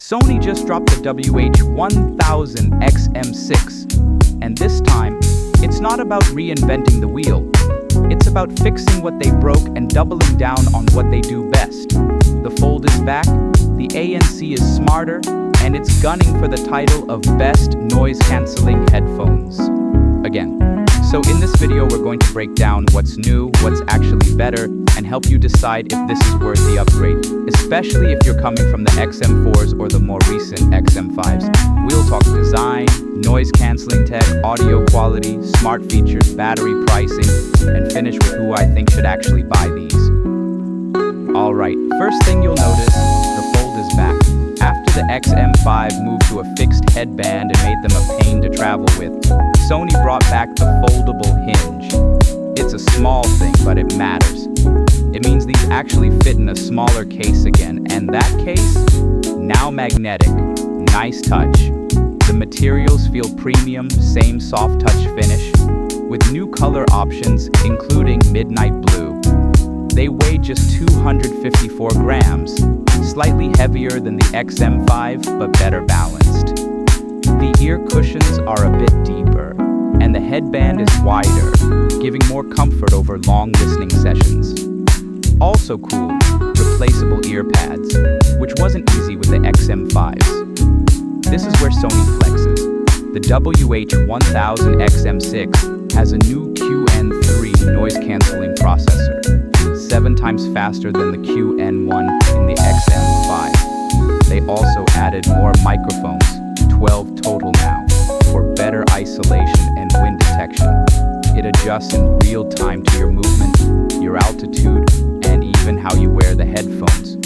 Sony just dropped the WH-1000XM6, and this time, it's not about reinventing the wheel. It's about fixing what they broke and doubling down on what they do best. The Fold is back, the ANC is smarter, and it's gunning for the title of Best Noise-Canceling Headphones. Again. So in this video, we're going to break down what's new, what's actually better, and help you decide if this is worth the upgrade, especially if you're coming from the XM4s or the more recent XM5s. We'll talk design, noise canceling tech, audio quality, smart features, battery pricing, and finish with who I think should actually buy these. Alright, first thing you'll notice, the Fold is back. After the XM5 moved to a fixed headband and made them a pain to travel with, Sony brought back the foldable hinge. It's a small thing, but it matters. It means these actually fit in a smaller case again, and that case, now magnetic. Nice touch. The materials feel premium, same soft touch finish, with new color options, including midnight blue. They weigh just 254 grams, slightly heavier than the XM5, but better balanced. The ear cushions are a bit deeper, and the headband is wider, giving more comfort over long listening sessions. Also cool, replaceable ear pads, which wasn't easy with the XM5s. This is where Sony flexes. The WH-1000XM6 has a new QN3 noise-canceling processor, 7 times faster than the QN1 in the XM5. They also added more microphones, 12 total now, for better isolation and wind detection. It adjusts in real time to your movement, your altitude, and even how you wear the headphones.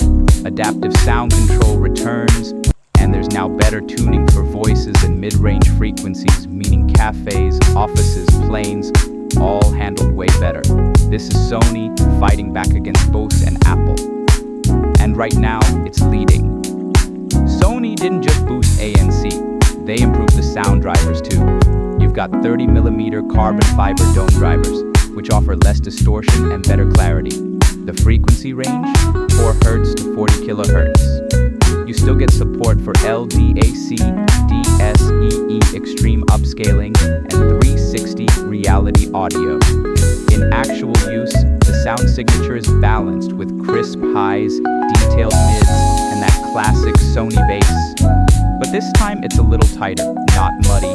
Adaptive sound control returns, and there's now better tuning for voices and mid-range frequencies, meaning cafes, offices, planes, all handled way better. This is Sony fighting back against Bose and Apple. And right now, it's leading. Sony didn't just boost ANC, they improved the sound drivers too. You've got 30mm carbon fiber dome drivers, which offer less distortion and better clarity. The frequency range, 4 Hz to 40 kHz. You still get support for LDAC, DSEE extreme upscaling, and 360 reality audio. In actual use, the sound signature is balanced with crisp highs, detailed mids, and that classic Sony bass. But this time it's a little tighter, not muddy.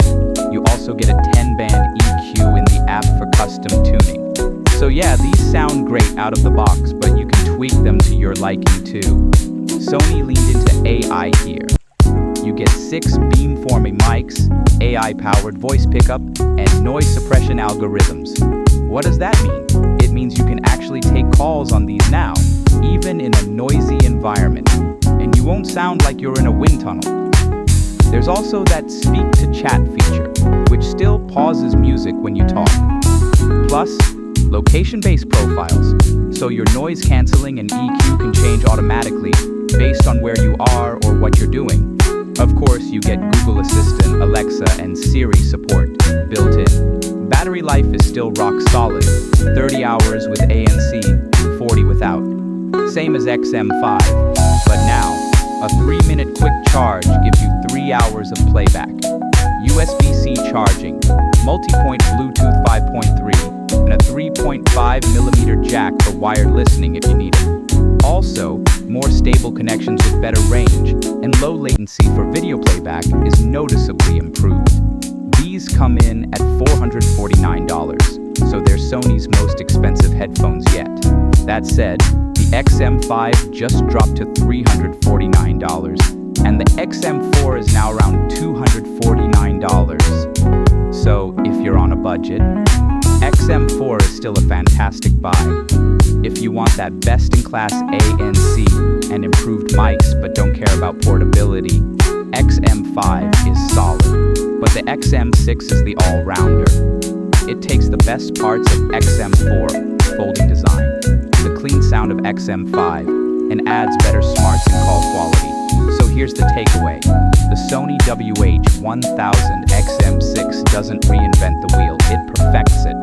You also get a 10-band EQ in the app for custom tuning. So yeah, these sound great out of the box, but you can tweak them to your liking too. Sony leaned into AI here. You get 6 beamforming mics, AI-powered voice pickup, and noise suppression algorithms. What does that mean? It means you can actually take calls on these now, even in a noisy environment, and you won't sound like you're in a wind tunnel. There's also that speak-to-chat feature, which still pauses music when you talk. Plus, location-based profiles, so your noise canceling and EQ can change automatically based on where you are or what you're doing. Of course, you get Google Assistant, Alexa, and Siri support built in. Battery life is still rock solid, 30 hours with ANC, 40 without. Same as XM5, but now, a 3-minute quick charge gives you 3 hours of playback. USB-C charging, multi-point Bluetooth 5.3, and a 3.5mm jack for wired listening if you need it. Also, more stable connections with better range and low latency for video playback is noticeably improved. These come in at $449, so they're Sony's most expensive headphones yet. That said, the XM5 just dropped to $349, and the XM4 is now around $249. So, if you're on a budget, XM4 is still a fantastic buy. If you want that best-in-class ANC and improved mics but don't care about portability, XM5 is solid. But the XM6 is the all-rounder. It takes the best parts of XM4, folding design, the clean sound of XM5, and adds better smarts and call quality. So here's the takeaway. The Sony WH-1000XM6 doesn't reinvent the wheel, it perfects it.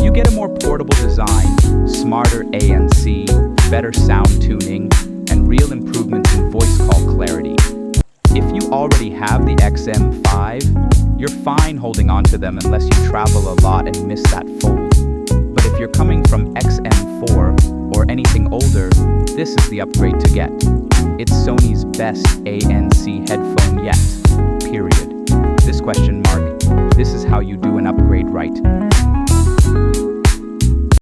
You get a more portable design, smarter ANC, better sound tuning, and real improvements in voice call clarity. already have the XM5, you're fine holding on to them unless you travel a lot and miss that fold. But if you're coming from XM4 or anything older, this is the upgrade to get. It's Sony's best ANC headphone yet, period. This is how you do an upgrade right.